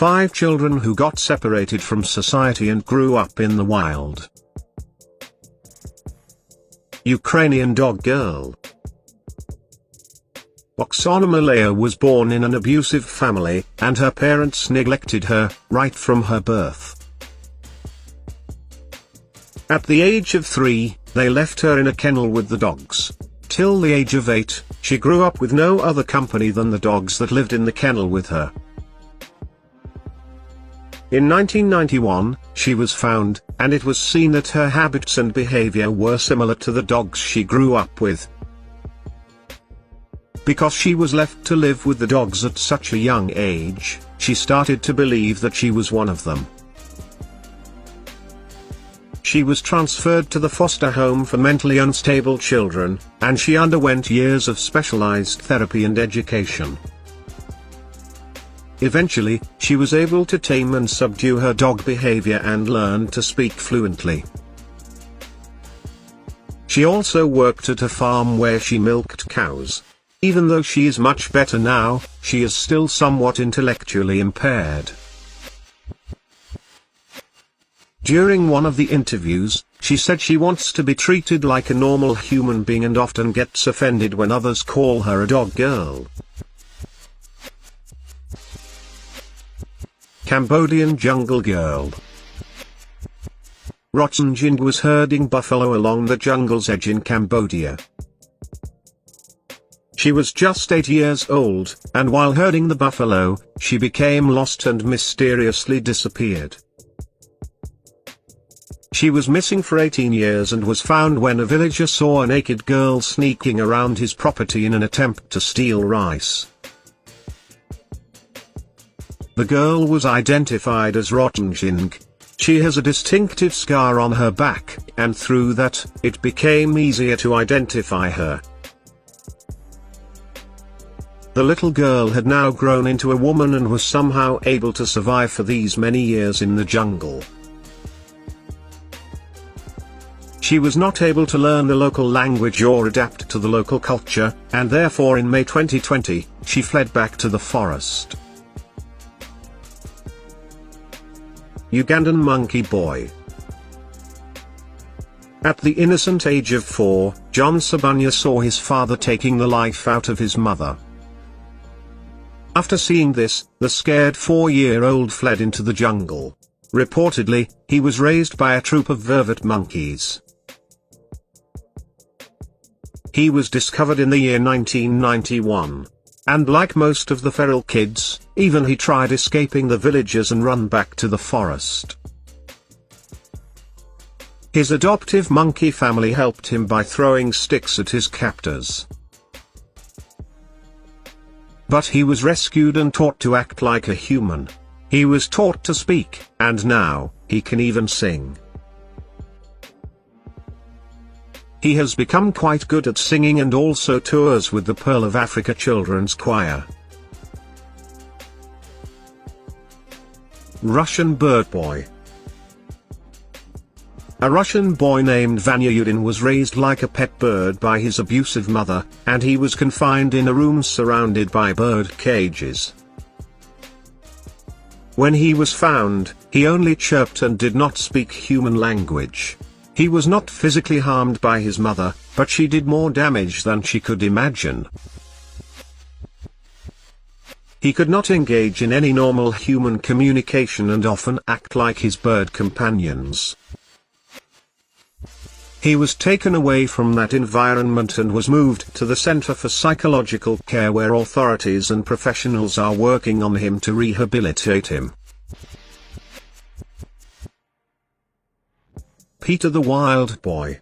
5 children who got separated from society and grew up in the wild. Ukrainian dog girl. Oksana Malaya was born in an abusive family, and her parents neglected her, right from her birth. At the age of 3, they left her in a kennel with the dogs. Till the age of 8, she grew up with no other company than the dogs that lived in the kennel with her. In 1991, she was found, and it was seen that her habits and behavior were similar to the dogs she grew up with. Because she was left to live with the dogs at such a young age, she started to believe that she was one of them. She was transferred to the foster home for mentally unstable children, and she underwent years of specialized therapy and education. Eventually, she was able to tame and subdue her dog behavior and learn to speak fluently. She also worked at a farm where she milked cows. Even though she is much better now, she is still somewhat intellectually impaired. During one of the interviews, she said she wants to be treated like a normal human being and often gets offended when others call her a dog girl. Cambodian jungle girl. Rochen Jing was herding buffalo along the jungle's edge in Cambodia. She was just 8 years old, and while herding the buffalo, she became lost and mysteriously disappeared. She was missing for 18 years and was found when a villager saw a naked girl sneaking around his property in an attempt to steal rice. The girl was identified as Rochen Jing. She has a distinctive scar on her back, and through that, it became easier to identify her. The little girl had now grown into a woman and was somehow able to survive for these many years in the jungle. She was not able to learn the local language or adapt to the local culture, and therefore in May 2020, she fled back to the forest. Ugandan monkey boy. At the innocent age of 4, John Sabunya saw his father taking the life out of his mother. After seeing this, the scared 4-year-old fled into the jungle. Reportedly, he was raised by a troop of vervet monkeys. He was discovered in the year 1991. And like most of the feral kids, even he tried escaping the villagers and run back to the forest. His adoptive monkey family helped him by throwing sticks at his captors. But he was rescued and taught to act like a human. He was taught to speak, and now, he can even sing. He has become quite good at singing and also tours with the Pearl of Africa Children's Choir. Russian bird boy. A Russian boy named Vanya Yudin was raised like a pet bird by his abusive mother, and he was confined in a room surrounded by bird cages. When he was found, he only chirped and did not speak human language. He was not physically harmed by his mother, but she did more damage than she could imagine. He could not engage in any normal human communication and often act like his bird companions. He was taken away from that environment and was moved to the Center for Psychological Care, where authorities and professionals are working on him to rehabilitate him. Peter the Wild Boy.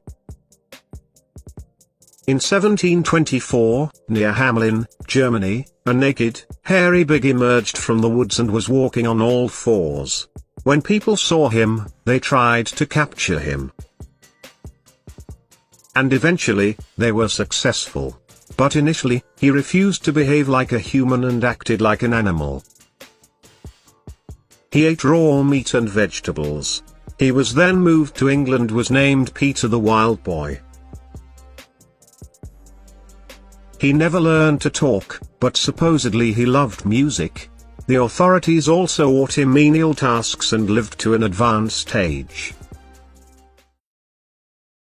In 1724, near Hamelin, Germany, a naked, hairy pig emerged from the woods and was walking on all fours. When people saw him, they tried to capture him. And eventually, they were successful. But initially, he refused to behave like a human and acted like an animal. He ate raw meat and vegetables. He was then moved to England, was named Peter the Wild Boy. He never learned to talk, but supposedly he loved music. The authorities also taught him menial tasks and lived to an advanced age.